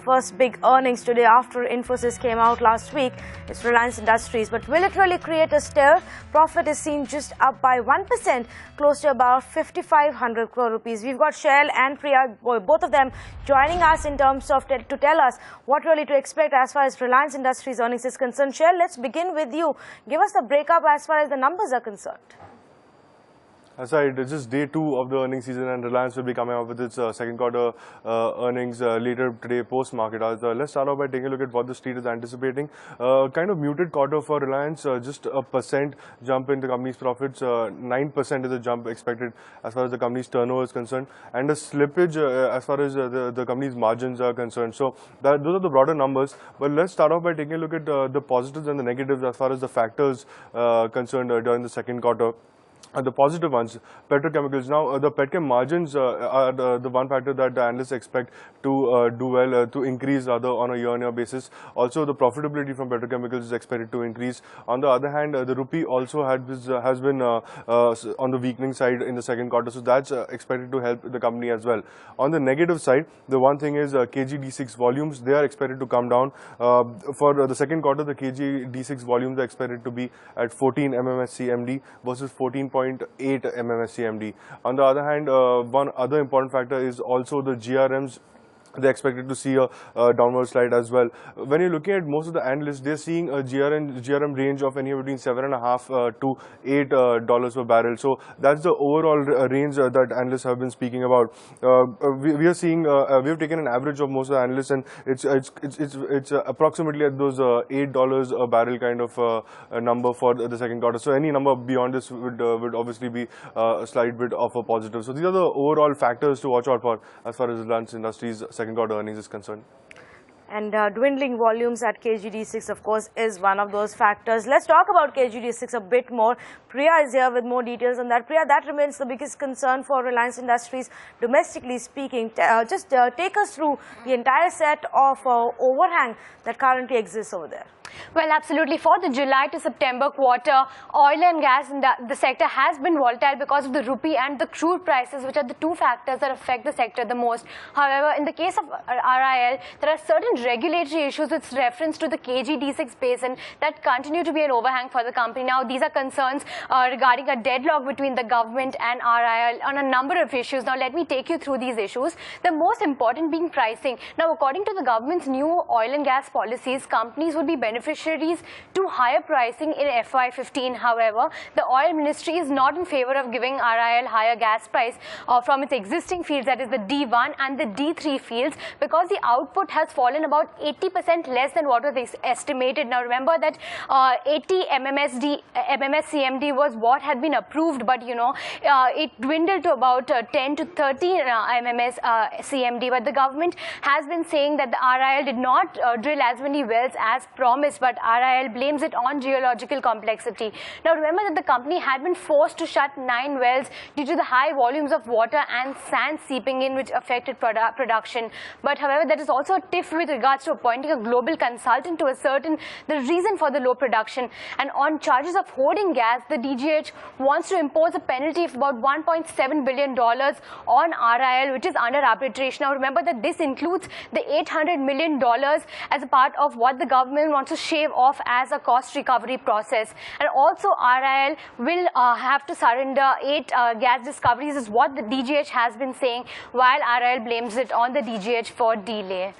first big earnings today after Infosys came out last week. It's Reliance Industries. But will it really create a stir? Profit is seen just up by 1%, close to about 5,500 crore rupees. We've got Shell and Priya, both of them joining us in terms of to tell us what really to expect as far as Reliance Industries earnings is concerned. Shell, let's begin with you. Give us the breakup as far as the numbers are concerned. That's right. It's just day 2 of the earnings season, and Reliance will be coming up with its second quarter earnings later today post-market hours. Let's start off by taking a look at what the street is anticipating. Kind of muted quarter for Reliance, just a % jump in the company's profits. 9% is the jump expected as far as the company's turnover is concerned, and a slippage as far as the company's margins are concerned. So those are the broader numbers. But let's start off by taking a look at the positives and the negatives as far as the factors concerned during the second quarter. The positive ones, petrochemicals. Now, the petchem margins are the one factor that the analysts expect to do well, to increase rather on a year-on-year basis. Also, the profitability from petrochemicals is expected to increase. On the other hand, the rupee also has been on the weakening side in the second quarter, so that's expected to help the company as well. On the negative side, the one thing is KG-D6 volumes. They are expected to come down. For the second quarter, the KG-D6 volumes are expected to be at 14 MMSCMD versus 14.8 MMSCMD. On the other hand, one other important factor is also the GRMs. They're expected to see a downward slide as well. When you're looking at most of the analysts, they're seeing a GRM range of anywhere between $7.5 to $8 per barrel. So that's the overall range that analysts have been speaking about. We are seeing we have taken an average of most of the analysts, and it's approximately at those $8 a barrel kind of number for the second quarter. So any number beyond this would obviously be a slight bit of a positive. So these are the overall factors to watch out for as far as Reliance Industries second quarter earnings is concerned. And dwindling volumes at KG-D6, of course, is one of those factors. Let's talk about KG-D6 a bit more. Priya is here with more details on that. Priya, that remains the biggest concern for Reliance Industries, domestically speaking. Just take us through the entire set of overhang that currently exists over there. Well, absolutely. For the July to September quarter, oil and gas in the sector has been volatile because of the rupee and the crude prices, which are the two factors that affect the sector the most. However, in the case of RIL, there are certain regulatory issues with reference to the KG-D6 basin that continue to be an overhang for the company. Now, these are concerns regarding a deadlock between the government and RIL on a number of issues. Now, let me take you through these issues. The most important being pricing. Now, according to the government's new oil and gas policies, companies would be beneficiaries to higher pricing in FY15. However, the oil ministry is not in favor of giving RIL higher gas price from its existing fields, that is the D1 and the D3 fields, because the output has fallen about 80% less than what was estimated. Now, remember that 80 MMSCMD was what had been approved, but it dwindled to about 10 to 30 MMSCMD. But the government has been saying that the RIL did not drill as many wells as promised, but RIL blames it on geological complexity. Now, remember that the company had been forced to shut 9 wells due to the high volumes of water and sand seeping in, which affected production. But however, there is also a tiff with regards to appointing a global consultant to ascertain the reason for the low production. And on charges of hoarding gas, the DGH wants to impose a penalty of about $1.7 billion on RIL, which is under arbitration. Now, remember that this includes the $800 million as a part of what the government wants to shave off as a cost recovery process. And also, RIL will have to surrender 8 gas discoveries, is what the DGH has been saying, while RIL blames it on the DGH for delay.